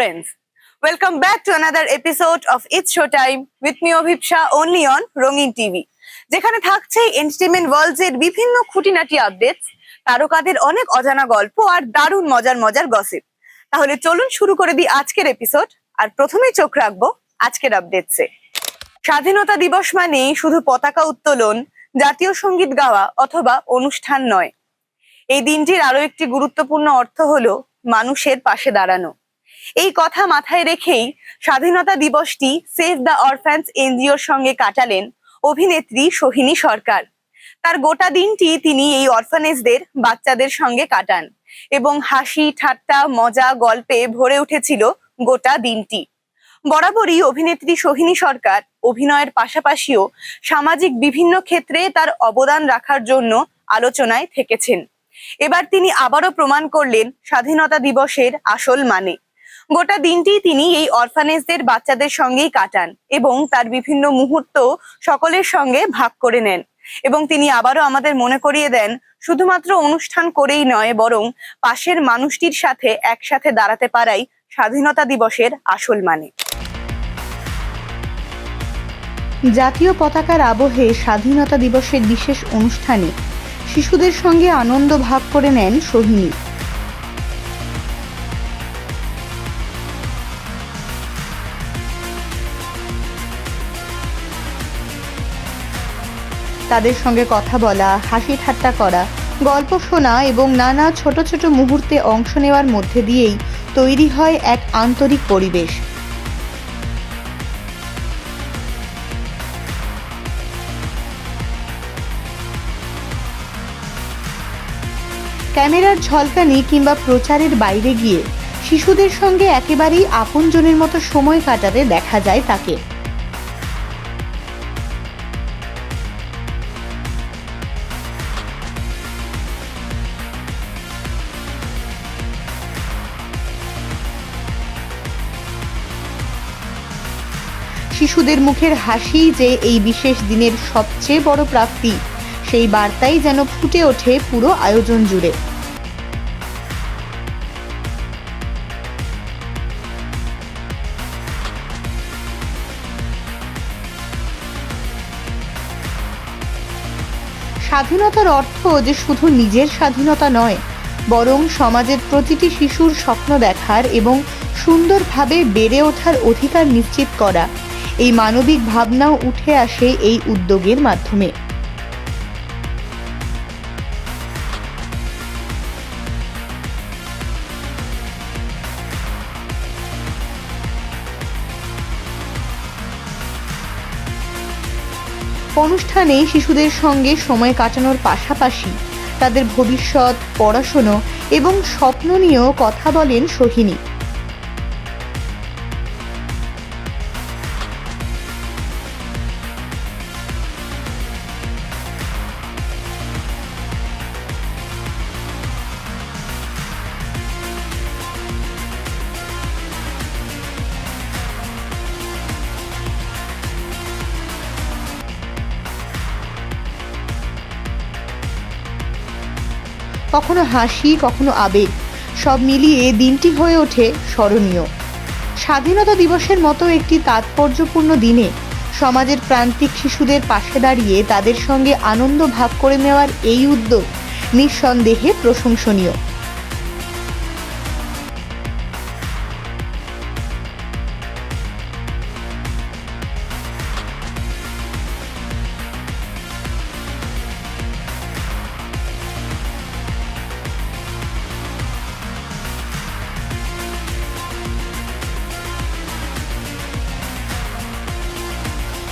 friends. Welcome back to another episode of It's Showtime with me Obhipsha only on Rongin TV. যেখানে থাকছে entertainment world's এর বিভিন্ন খুঁটিনাটি updates, তারকাদের অনেক অজানা গল্প আর দারুণ মজার মজার গসিপ। তাহলে চলুন শুরু করে দিই আজকের এপিসোড। আর প্রথমেই চোখ রাখবো আজকের আপডেটসে। স্বাধীনতা দিবস মানে শুধু পতাকা উত্তোলন, জাতীয় সঙ্গীত গাওয়া অথবা অনুষ্ঠান নয়। এই দিনটির আরো একটি গুরুত্বপূর্ণ অর্থ হলো মানুষের পাশে দাঁড়ানো। এই কথা মাথায় রেখেই স্বাধীনতা দিবসটি সেভ দ্য অরফ্যান্স এনজিওর সঙ্গে কাটালেন অভিনেত্রী সোহিনী সরকার। তার গোটা দিনটি তিনি এই অরফানেজদের বাচ্চাদের সঙ্গে কাটান এবং হাসি ঠাট্টা মজা গল্পে ভরে উঠেছিল গোটা দিনটি। বরাবরই অভিনেত্রী সোহিনী সরকার অভিনয়ের পাশাপাশিও সামাজিক বিভিন্ন ক্ষেত্রে তার অবদান রাখার জন্য আলোচনায় থেকেছেন। এবার তিনি আবারও প্রমাণ করলেন স্বাধীনতা দিবসের আসল মানে। গোটা দিনটি তিনি এই অরফানেজদের বাচ্চাদের সঙ্গেই কাটান এবং তার বিভিন্ন মুহূর্ত সকলের সঙ্গে ভাগ করে নেন। এবং তিনি আবারও আমাদের মনে করিয়ে দেন শুধুমাত্র অনুষ্ঠান করেই নয়, বরং পাশের মানুষটির সাথে একসাথে দাঁড়াতে পারাই স্বাধীনতা দিবসের আসল মানে। জাতীয় পতাকার আবহে স্বাধীনতা দিবসের বিশেষ অনুষ্ঠানে শিশুদের সঙ্গে আনন্দ ভাগ করে নেন সোহিনী। তাদের সঙ্গে কথা বলা, হাসি ঠাট্টা করা, গল্প শোনা এবং নানা ছোট ছোট মুহূর্তে অংশ নেওয়ার মধ্যে দিয়েই তৈরি হয় এক আন্তরিক পরিবেশ। ক্যামেরার ঝলকানি কিংবা প্রচারের বাইরে গিয়ে শিশুদের সঙ্গে একেবারেই আপনজনের মতো সময় কাটাতে দেখা যায় তাকে। শিশুদের মুখের হাসি যে এই বিশেষ দিনের সবচেয়ে বড় প্রাপ্তি, সেই বার্তাই যেন ফুটে ওঠে পুরো আয়োজন জুড়ে। স্বাধীনতার অর্থ যে শুধু নিজের স্বাধীনতা নয়, বরং সমাজের প্রতিটি শিশুর স্বপ্ন দেখার এবং সুন্দরভাবে বেড়ে ওঠার অধিকার নিশ্চিত করা, এই মানবিক ভাবনাও উঠে আসে এই উদ্যোগের মাধ্যমে। অনুষ্ঠানে শিশুদের সঙ্গে সময় কাটানোর পাশাপাশি তাদের ভবিষ্যৎ, পড়াশোনা এবং স্বপ্ন নিয়েও কথা বলেন সোহিনী। কখনো হাসি, কখনো আবেগ, সব মিলিয়ে দিনটি হয়ে ওঠে স্মরণীয়। স্বাধীনতা দিবসের মতো একটি তাৎপর্যপূর্ণ দিনে সমাজের প্রান্তিক শিশুদের পাশে দাঁড়িয়ে তাদের সঙ্গে আনন্দ ভাগ করে নেওয়ার এই উদ্যোগ নিঃসন্দেহে প্রশংসনীয়।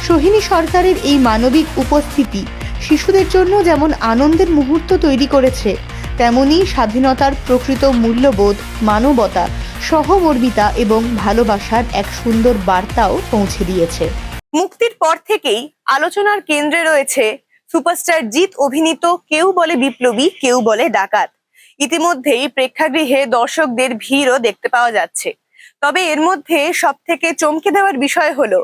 সোহিনী সরকারের এই মানবিক উপস্থিতি শিশুদের জন্য যেমন আনন্দের মুহূর্ত তৈরি করেছে, তেমনি স্বাধীনতার প্রকৃত মূল্যবোধ, মানবতা, সহমর্মিতা এবং ভালোবাসার এক সুন্দর বার্তাও পৌঁছে দিয়েছে। মুক্তির পর থেকেই আলোচনার কেন্দ্রে রয়েছে সুপারস্টার জিৎ অভিনীত কেউ বলে বিপ্লবী, কেউ বলে ডাকাত। ইতিমধ্যেই প্রেক্ষাগৃহে দর্শকদের ভিড়ও দেখতে পাওয়া যাচ্ছে। তবে এর মধ্যে সব থেকে চমকে দেওয়ার বিষয় হলো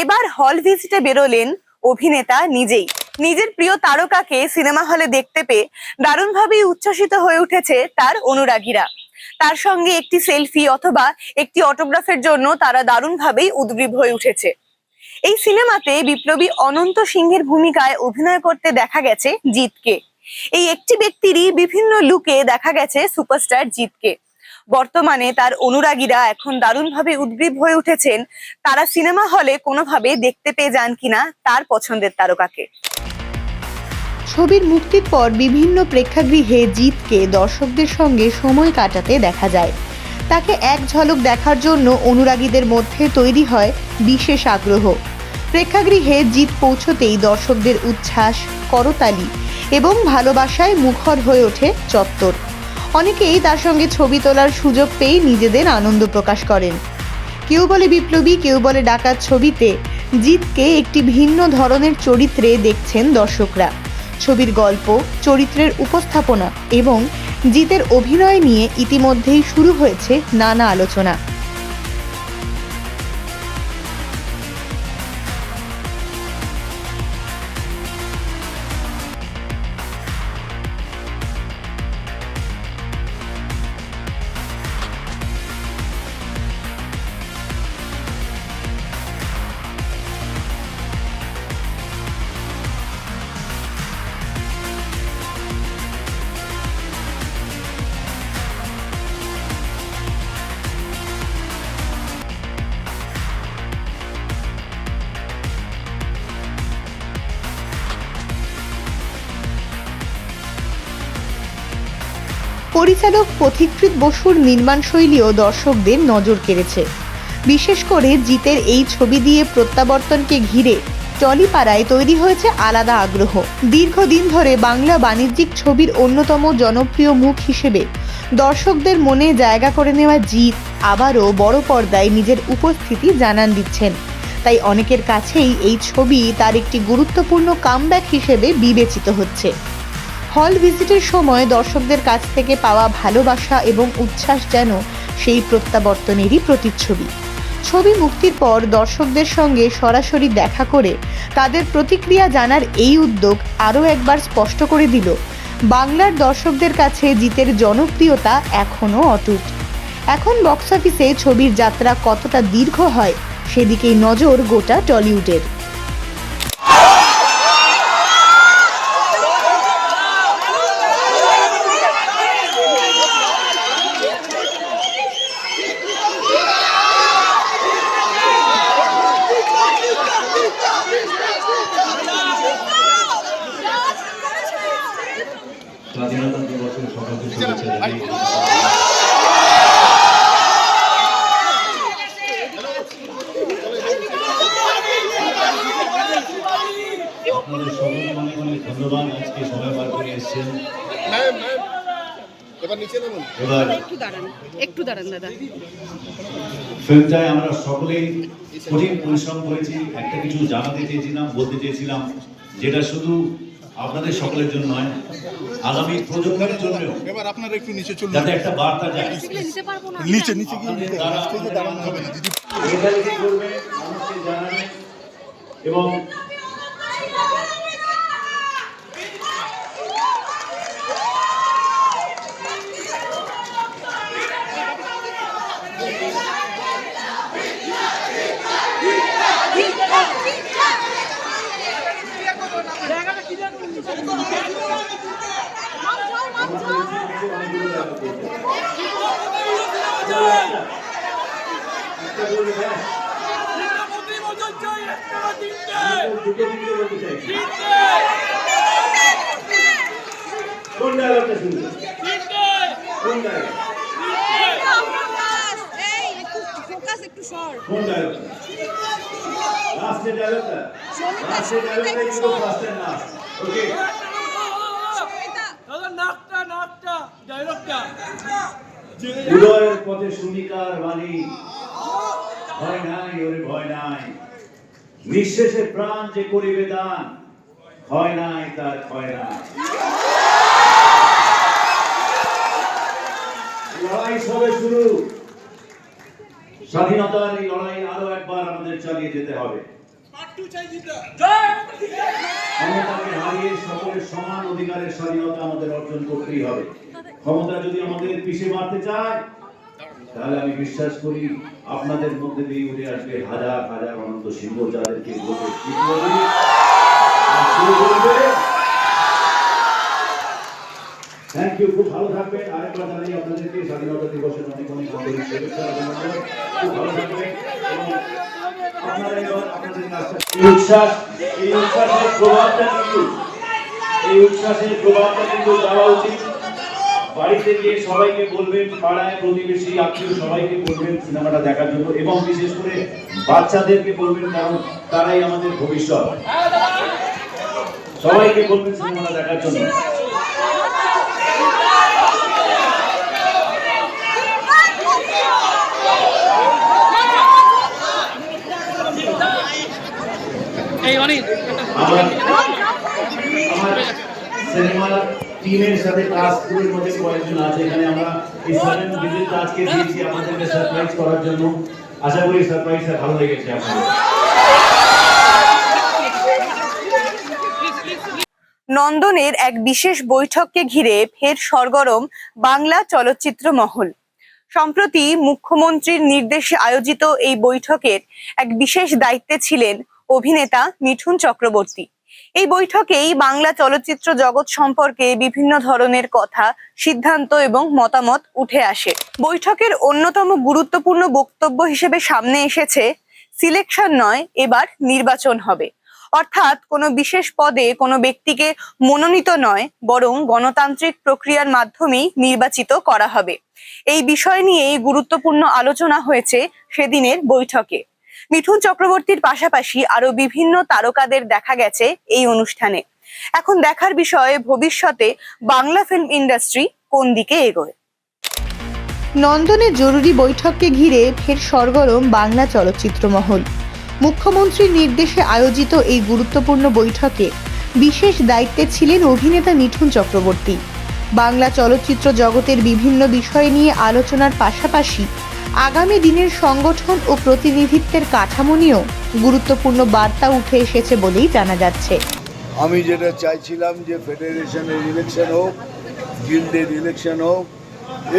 এবার হল ভিজিটে বেরোলেন অভিনেতা নিজেই। নিজের প্রিয় তারকাকে সিনেমা হলে দেখতে পেয়ে দারুণভাবেই উচ্ছ্বসিত হয়ে উঠেছে তার অনুরাগীরা। তার সঙ্গে একটি সেলফি অথবা একটি অটোগ্রাফের জন্য তারা দারুণভাবেই উদ্গ্রীব হয়ে উঠেছে। এই সিনেমাতে বিপ্লবী অনন্ত সিংহের ভূমিকায় অভিনয় করতে দেখা গেছে জিতকে। এই একটি ব্যক্তিরই বিভিন্ন লুকে দেখা গেছে সুপারস্টার জিতকে। বর্তমানে তার অনুরাগীরা এখন দারুণভাবে উদ্গ্রীব হয়ে উঠেছেন, তারা সিনেমা হলে কোনোভাবে দেখতে পেয়ে যান কিনা তার পছন্দের তারকাকে। ছবির মুক্তির পর বিভিন্ন প্রেক্ষাগৃহে জিতকে দর্শকদের সঙ্গে সময় কাটাতে দেখা যায়। তাকে এক ঝলক দেখার জন্য অনুরাগীদের মধ্যে তৈরি হয় বিশেষ আগ্রহ। প্রেক্ষাগৃহে জিত পৌঁছতেই দর্শকদের উচ্ছ্বাস, করতালি এবং ভালোবাসায় মুখর হয়ে ওঠে চত্বর। অনেকেই তার সঙ্গে ছবি তোলার সুযোগ পেয়ে নিজেদের আনন্দ প্রকাশ করেন। কেউ বলে বিপ্লবী, কেউ বলে ডাকাত ছবিতে জিতকে একটি ভিন্ন ধরনের চরিত্রে দেখছেন দর্শকরা। ছবির গল্প, চরিত্রের উপস্থাপনা এবং জিতের অভিনয় নিয়ে ইতিমধ্যেই শুরু হয়েছে নানা আলোচনা। পরিচালক পথিকৃৎ বসুর নির্মাণ শৈলীও দর্শকদের নজর কেড়েছে। বিশেষ করে জিতের এই ছবি দিয়ে প্রত্যাবর্তনকে ঘিরে টলিপাড়ায় তৈরি হয়েছে আলাদা আগ্রহ। দীর্ঘদিন ধরে বাংলা বাণিজ্যিক ছবির অন্যতম জনপ্রিয় মুখ হিসেবে দর্শকদের মনে জায়গা করে নেওয়া জিত আবারও বড় পর্দায় নিজের উপস্থিতি জানান দিচ্ছেন। তাই অনেকের কাছেই এই ছবি তার একটি গুরুত্বপূর্ণ কামব্যাক হিসেবে বিবেচিত হচ্ছে। হল ভিজিটের সময় দর্শকদের কাছ থেকে পাওয়া ভালোবাসা এবং উচ্ছ্বাস যেন সেই প্রত্যাবর্তনেরই প্রতিচ্ছবি। ছবি মুক্তির পর দর্শকদের সঙ্গে সরাসরি দেখা করে তাদের প্রতিক্রিয়া জানার এই উদ্যোগ আরও একবার স্পষ্ট করে দিল বাংলার দর্শকদের কাছে জিতের জনপ্রিয়তা এখনও অটুট। এখন বক্স অফিসে ছবির যাত্রা কতটা দীর্ঘ হয় সেদিকেই নজর গোটা টলিউডের। স্বাধীনতা দিবসের সকলকে শুভেচ্ছা জানাই। আপনাদের সকলকে অনেক অনেক ধন্যবাদ, আজকে সময় বার করে এসেছেন। এবার একটু দাঁড়ান দাদা। ফিল্মটায় আমরা সকলেই কঠিন পরিশ্রম করেছি। একটা কিছু জানাতে চেয়েছিলাম, বলতে চেয়েছিলাম, যেটা শুধু আপনাদের সকলের জন্য নয়, আগামী প্রজন্মের জন্য এবার আপনারা একটু নিচে চলুন, যাতে একটা বার্তা যায়। নিচে নিচে গিয়ে দাঁড়ানো হবে না দিদি। লেখালেখি করবে, মানুষকে জানাবে এবং কোন ডায়লগটা শুনবে? কোন ডায়লগ? কোন ডায়লগটা? লাস্টের ডায়লগটা? লাস্টের ডায়লগটা is go first and last. Okay, উদয়ের পথে শুনিকার বাণী, ভয় নাই ওরে ভয় নাই, নিঃশেষে প্রাণ যে করিবে দান, ভয় নাই তার ভয় নাই। লড়াই সবে শুরু, স্বাধীনতার এই লড়াই আরো একবার আমাদের চালিয়ে যেতে হবে। ক্ষমতাকে হারিয়ে সকলের সমান অধিকারের স্বাধীনতা আমাদের অর্জন করতেই হবে। ক্ষমতা যদি আমাদের পিছে মারতে চায়, তাহলে আমি বিশ্বাস করি আপনাদের মধ্যে দিয়ে উঠে আসবে হাজার হাজার অনন্ত সিংহ, যাদেরকে ভোটে জিতবো আর শুরু করবে। থ্যাংক ইউ, খুব ভালো থাকবেন। আরেকবার জানাই আপনাদেরকে স্বাধীনতা দিবসের অনেক অনেক আন্তরিক শুভেচ্ছা অভিনন্দন। খুব ভালো থাকবেন এবং আপনারা এবার আপনাদের কাজটা এই উচ্ছ্বাসের প্রভাবটা কিন্তু দেওয়া উচিত। বাড়িতে গিয়ে সবাইকে বলবেন, পাড়ায় প্রতিবেশী আত্মীয় সবাইকে বলবেন সিনেমাটা দেখার জন্য, এবং বিশেষ করে বাচ্চাদেরকে বলবেন, কারণ তারাই আমাদের ভবিষ্যৎ। সবাইকে বলবেন সিনেমাটা দেখার জন্য। আমার সিনেমার টিমের সাথে কাজ করে মধ্যে কয়েকজন আছে এখানে। আমরা এই সাডেন ভিজিটটা আজকে দিয়েছি আপনাদেরকে সারপ্রাইজ করার জন্য। আশা করি সারপ্রাইজটা ভালো লেগেছে আপনাদের। নন্দনের এক বিশেষ বৈঠককে ঘিরে ফের সরগরম বাংলা চলচ্চিত্র মহল। সম্প্রতি মুখ্যমন্ত্রীর নির্দেশে আয়োজিত এই বৈঠকের এক বিশেষ দায়িত্বে ছিলেন অভিনেতা মিঠুন চক্রবর্তী। এই বৈঠকেই বাংলা চলচ্চিত্র জগৎ সম্পর্কে বিভিন্ন ধরনের কথা, সিদ্ধান্ত এবং মতামত উঠে আসে। বৈঠকের অন্যতম গুরুত্বপূর্ণ বক্তব্য হিসেবে সামনে এসেছে সিলেকশন নয়, এবার নির্বাচন হবে। অর্থাৎ কোনো বিশেষ পদে কোনো ব্যক্তিকে মনোনীত নয়, বরং গণতান্ত্রিক প্রক্রিয়ার মাধ্যমেই নির্বাচিত করা হবে। এই বিষয় নিয়েই গুরুত্বপূর্ণ আলোচনা হয়েছে সেদিনের বৈঠকে। মিঠুন চক্রবর্তীর পাশাপাশি আরো বিভিন্ন তারকাদের দেখা গেছে এই অনুষ্ঠানে। এখন দেখার বিষয় ভবিষ্যতে বাংলা ফিল্ম ইন্ডাস্ট্রি কোন দিকে এগোয়। নন্দনের জরুরি বৈঠককে ঘিরে ফের সরগরম বাংলা চলচ্চিত্র মহল। মুখ্যমন্ত্রীর নির্দেশে আয়োজিত এই গুরুত্বপূর্ণ বৈঠকে বিশেষ দায়িত্বে ছিলেন অভিনেতা মিঠুন চক্রবর্তী। বাংলা চলচ্চিত্র জগতের বিভিন্ন বিষয় নিয়ে আলোচনার পাশাপাশি আগামী দিনের সংগঠন ও প্রতিনিধিত্বের কাঠামো নিয়েও গুরুত্বপূর্ণ বার্তা উঠে এসেছে বলেই জানা যাচ্ছে। আমি যেটা চাইছিলাম যে ফেডারেশনের ইলেকশন হোক, গিল্ডের ইলেকশন হোক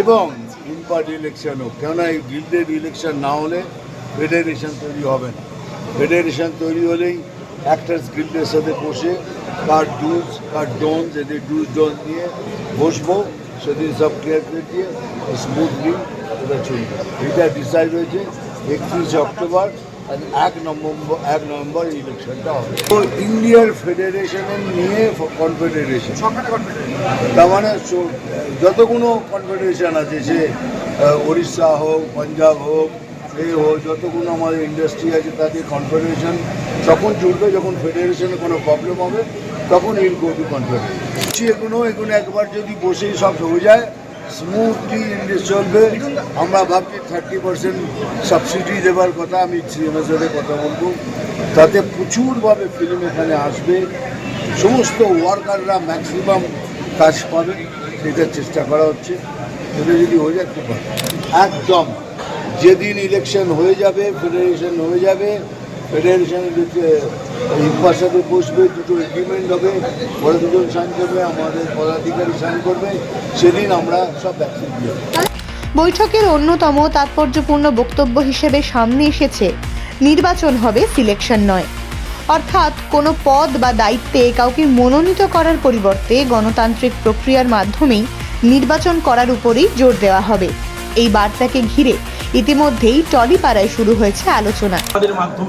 এবং ইনপার্ট ইলেকশন হোক। কেননা এই গিল্ডের ইলেকশন না হলে ফেডারেশন তৈরি হবে না। ফেডারেশন তৈরি হলেই অ্যাক্টার্স গিল্ডের সাথে বসে কার ডুজ কার ডোনস, এদের ডুজ ডোনস নিয়ে বসবো, সেদিন সব ক্লিয়ার করে দিয়ে স্মুথলি এটা চলবে। এটা ডিসাইড হয়েছে 31 অক্টোবর আর 1 নভেম্বর ইলেকশনটা হবে। তো ইন্ডিয়ার ফেডারেশনের নিয়ে কনফেডারেশন, তার মানে যতগুলো কনফেডারেশন আছে, সে উড়িষ্যা হোক, পাঞ্জাব হোক, এই হোক, যতগুলো আমাদের ইন্ডাস্ট্রি আছে তাদের কনফেডারেশন তখন চলবে। যখন ফেডারেশনে কোনো প্রবলেম হবে তখন ইল গো টু কনফেডারেশন। এগুলো একবার যদি বসেই সব হয়ে যায়, স্মুথলি ইন্ডাস্ট্রি চলবে। আমরা ভাবছি 30% সাবসিডি দেওয়ার কথা, আমি সিএমের সাথে কথা বলবো, তাতে প্রচুরভাবে ফিল্ম এখানে আসবে। সমস্ত ওয়ার্কাররা ম্যাক্সিমাম কাজ পাবে, সেটার চেষ্টা করা হচ্ছে। এটা যদি হয়ে যায় খুব ভালো। একদম যেদিন ইলেকশন হয়ে যাবে, ফেডারেশন হয়ে যাবে, ফেডারেশনের ইম্পার সাথে বসবে, দুটো এগ্রিমেন্ট হবে, ওরা দুজন সাইন করবে, আমাদের পদাধিকারী সাইন করবে, সেদিন আমরা সব ভ্যাকসিন দিয়ে দেবো। বৈঠকের অন্যতম তাৎপর্যপূর্ণ বক্তব্য হিসেবে সামনে এসেছে নির্বাচন হবে, সিলেকশন নয়। অর্থাৎ কোনো পদ বা দায়িত্বে কাউকে মনোনীত করার পরিবর্তে গণতান্ত্রিক প্রক্রিয়ার মাধ্যমেই নির্বাচন করার উপরেই জোর দেওয়া হবে। এই বার্তাকে ঘিরে ইতিমধ্যেই টলিপাড়ায় শুরু হয়েছে আলোচনা। আমাদের মাধ্যম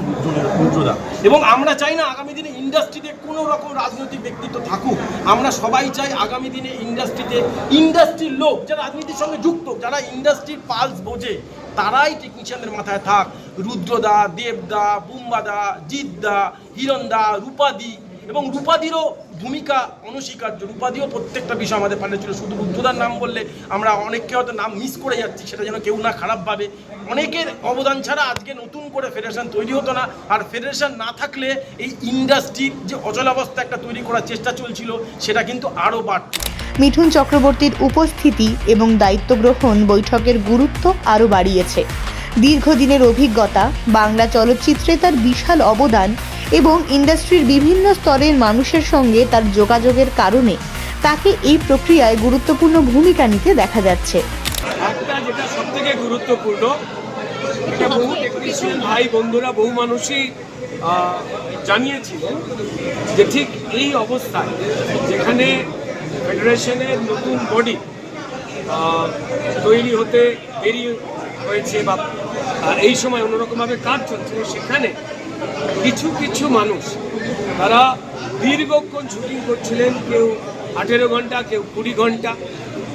রুদ্রদা, এবং আমরা চাই না আগামী দিনে ইন্ডাস্ট্রিতে কোনো রকম রাজনৈতিক ব্যক্তিত্ব থাকুক। আমরা সবাই চাই আগামী দিনে ইন্ডাস্ট্রিতে ইন্ডাস্ট্রির লোক যারা রাজনীতির সঙ্গে যুক্ত, যারা ইন্ডাস্ট্রির পালস বোঝে, তারাই টেকনিশিয়ানদের মাথায় থাক। রুদ্রদা, দেবদা, বুম্বাদা, জিতদা, হিরণদা, রূপাদি, এবং রূপাদিরও ভূমিকা অনস্বীকার্য। রূপাদিও প্রত্যেকটা বিষয় আমাদের পাল্টে ছিল। শুধু রুদ্রদার নাম বললে আমরা অনেককে হয়তো নাম মিস করে যাচ্ছি, সেটা যেন কেউ না খারাপ ভাবে। অনেকের অবদান ছাড়া আজকে নতুন করে ফেডারেশন তৈরি হতো না। আর ফেডারেশন না থাকলে এই ইন্ডাস্ট্রির যে অচলাবস্থা একটা তৈরি করার চেষ্টা চলছিল, সেটা কিন্তু আরও বাড়ত। মিঠুন চক্রবর্তীর উপস্থিতি এবং দায়িত্ব গ্রহণ বৈঠকের গুরুত্ব আরও বাড়িয়েছে। দীর্ঘদিনের অভিজ্ঞতা, বাংলা চলচ্চিত্রে তার বিশাল অবদান এবং ইন্ডাস্ট্রির বিভিন্ন স্তরের মানুষের সঙ্গে তার যোগাযোগের কারণে তাকে এই প্রক্রিয়ায় গুরুত্বপূর্ণ ভূমিকা নিতে দেখা যাচ্ছে। একটা যেটা সব থেকে গুরুত্বপূর্ণ, এটা বহু টেকনিশিয়ান ভাই বন্ধুরা বহু মানুষই জানিয়েছিলেন যে ঠিক এই অবস্থায় যেখানে ফেডারেশনের নতুন বডি তৈরি হতে দেরি হয়েছে বা এই সময় অন্যরকমভাবে কাজ চলছে, সেখানে কিছু কিছু মানুষ তারা দীর্ঘক্ষণ শুটিং করছিলেন, কেউ 18 ঘন্টা, কেউ 20 ঘন্টা,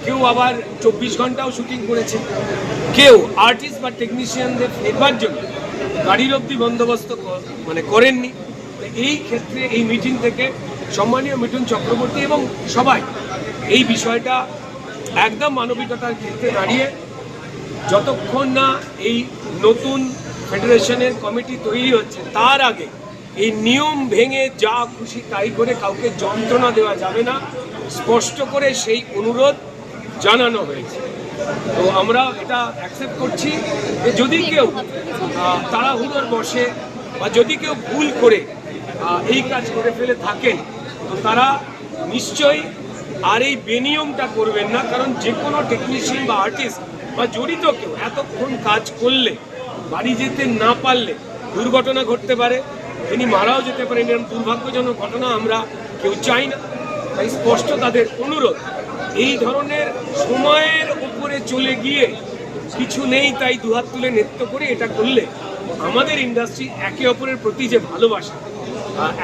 কেউ আবার 24 ঘন্টাও শুটিং করেছে, কেউ আর্টিস্ট বা টেকনিশিয়ানদের ফেরবার জন্য গাড়ির অবধি বন্দোবস্ত করেননি। এই ক্ষেত্রে এই মিটিং থেকে সম্মানীয় মিঠুন চক্রবর্তী এবং সবাই এই বিষয়টা একদম মানবিকতার ক্ষেত্রে দাঁড়িয়ে যতক্ষণ না এই নতুন ফেডারেশনের কমিটি তৈরি হচ্ছে তার আগে এই নিয়ম ভেঙে যা খুশি তাই করে কাউকে যন্ত্রণা দেওয়া যাবে না, স্পষ্ট করে সেই অনুরোধ জানানো হয়েছে। তো আমরা এটা অ্যাকসেপ্ট করছি যে যদি কেউ তাড়াহুড়োর বসে বা যদি কেউ ভুল করে এই কাজ করে ফেলে থাকেন, তো তারা নিশ্চয়ই আর এই বেনিয়মটা করবেন না, কারণ যে কোনো টেকনিশিয়ান বা আর্টিস্ট বা জড়িত কেউ এতক্ষণ কাজ করলে বাড়ি যেতে না পারলে দুর্ঘটনা ঘটতে পারে, তিনি মারাও যেতে পারেন। এরকম দুর্ভাগ্যজনক ঘটনা আমরা কেউ চাই না। তাই স্পষ্ট তাদের অনুরোধ, এই ধরনের সময়ের উপরে চলে গিয়ে কিছু নেই তাই দুহাত তুলে নৃত্য করে এটা করলে আমাদের ইন্ডাস্ট্রি একে অপরের প্রতি যে ভালোবাসা,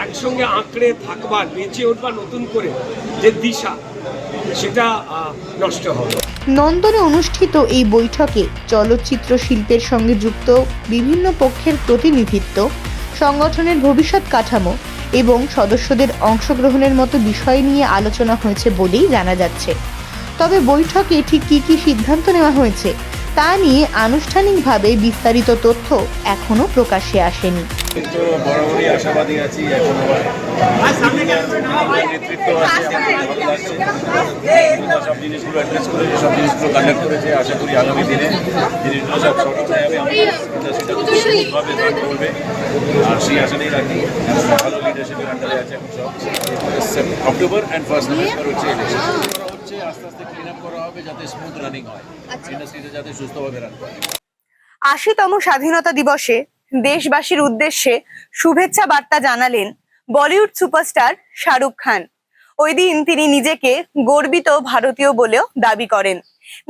একসঙ্গে আঁকড়ে থাকবার, বেঁচে উঠবার নতুন করে যে দিশা, সেটা নষ্ট হবে। নন্দনে অনুষ্ঠিত এই বৈঠকে চলচ্চিত্র শিল্পের সঙ্গে যুক্ত বিভিন্ন পক্ষের প্রতিনিধিত্ব, সংগঠনের ভবিষ্যৎ কাঠামো এবং সদস্যদের অংশগ্রহণের মতো বিষয় নিয়ে আলোচনা হয়েছে বলেই জানা যাচ্ছে। তবে বৈঠকে ঠিক কী সিদ্ধান্ত নেওয়া হয়েছে তা নিয়ে আনুষ্ঠানিকভাবে বিস্তারিত তথ্য এখনো প্রকাশ্যে আসেনি। তো বরাবরই আশাবাদী আছি, এখন নেতৃত্ব আছে, ভালো লাগছে। সব জিনিসগুলো অ্যাড্রেস করেছে, সব জিনিসগুলো কন্ডাক্ট করেছে। আশা করি আগামী দিনে জিনিসগুলো সব সর্ট আউট হয়ে যাবে, আমাদের ইন্ডাস্ট্রিটা খুব সুন্দরভাবে রান করবে। আর সেই আশাটাই রাখি, ভালো লিডারশিপের আন্ডারে আছে এখন সব। অক্টোবর অ্যান্ড 1 নভেম্বর হচ্ছে ইলেকশন হচ্ছে, আস্তে আস্তে ক্লিন আপ করা হবে যাতে স্মুথ রানিং হয়, ইন্ডাস্ট্রিটা যাতে সুস্থভাবে রান করে। 80তম স্বাধীনতা দিবসে দেশবাসীর উদ্দেশ্যে শুভেচ্ছা বার্তা জানালেন বলিউড সুপারস্টার শাহরুখ খান। ওই দিন তিনি নিজেকে গর্বিত ভারতীয় বলেও দাবি করেন।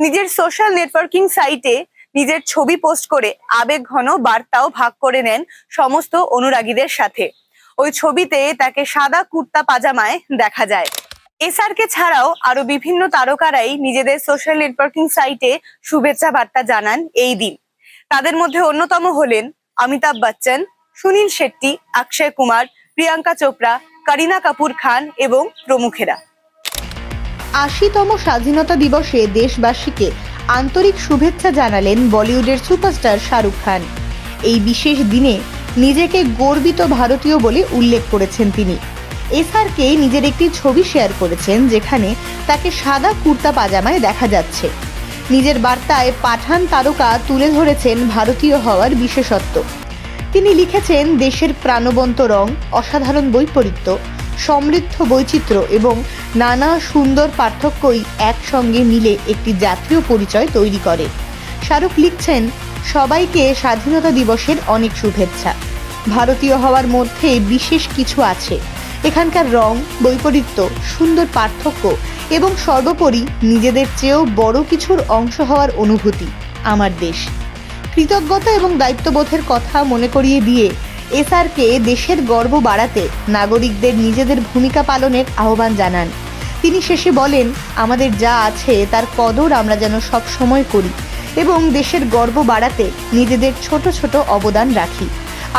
নিজের সোশ্যাল নেটওয়ার্কিং সাইটে নিজের ছবি পোস্ট করে আবেগঘন বার্তাও ভাগ করে নেন সমস্ত অনুরাগীদের সাথে। ওই ছবিতে তাকে সাদা কুর্তা পাজামায় দেখা যায়। এসআরকে ছাড়াও আরো বিভিন্ন তারকারাই নিজেদের সোশ্যাল নেটওয়ার্কিং সাইটে শুভেচ্ছা বার্তা জানান এই দিন। তাদের মধ্যে অন্যতম হলেন অমিতাভ বচ্চন, সুনীল শেট্টি, অক্ষয় কুমার, প্রিয়াঙ্কা চোপড়া, করিনা কাপুর খান এবং প্রমুখেরা। 80তম স্বাধীনতা দিবসে দেশবাসীকে আন্তরিক শুভেচ্ছা জানালেন বলিউডের সুপারস্টার শাহরুখ খান। এই বিশেষ দিনে নিজেকে গর্বিত ভারতীয় বলে উল্লেখ করেছেন তিনি। এসআরকে নিজের একটি ছবি শেয়ার করেছেন যেখানে তাকে সাদা কুর্তা পাজামায় দেখা যাচ্ছে। নিজের বার্তায় পাঠান তারকা তুলে ধরেছেন ভারতীয় হওয়ার বিশেষত্ব। তিনি লিখেছেন, দেশের প্রাণবন্ত রং, অসাধারণ বৈপরীত্য, সমৃদ্ধ বৈচিত্র্য এবং নানা সুন্দর পার্থক্যই একসঙ্গে মিলে একটি জাতীয় পরিচয় তৈরি করে। শাহরুখ লিখছেন, সবাইকে স্বাধীনতা দিবসের অনেক শুভেচ্ছা। ভারতীয় হওয়ার মধ্যে বিশেষ কিছু আছে। এখানকার রং, বৈপরীত্য, সুন্দর পার্থক্য এবং সর্বোপরি নিজেদের চেয়েও বড় কিছুর অংশ হওয়ার অনুভূতি আমার দেশ। কৃতজ্ঞতা এবং দায়িত্ববোধের কথা মনে করিয়ে দিয়ে এসআরকে দেশের গর্ব বাড়াতে নাগরিকদের নিজেদের ভূমিকা পালনের আহ্বান জানান। তিনি শেষে বলেন, আমাদের যা আছে তার কদর আমরা যেন সব সময় করি এবং দেশের গর্ব বাড়াতে নিজেদের ছোট ছোট অবদান রাখি।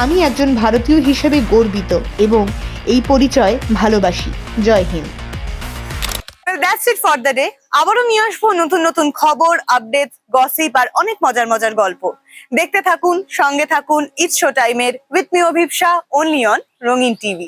আমি একজন ভারতীয় হিসেবে গর্বিত এবং এই পরিচয় ভালোবাসি। জয় Hind. Well, that's it for the day. আবারও নিয়ে আসবো নতুন নতুন খবর, আপডেট, গসিপ আর অনেক মজার মজার গল্প। দেখতে থাকুন, সঙ্গে থাকুন ইটস শো টাইমের উইথ মি অভিপ্সা, অনলি অন রঙিন টিভি।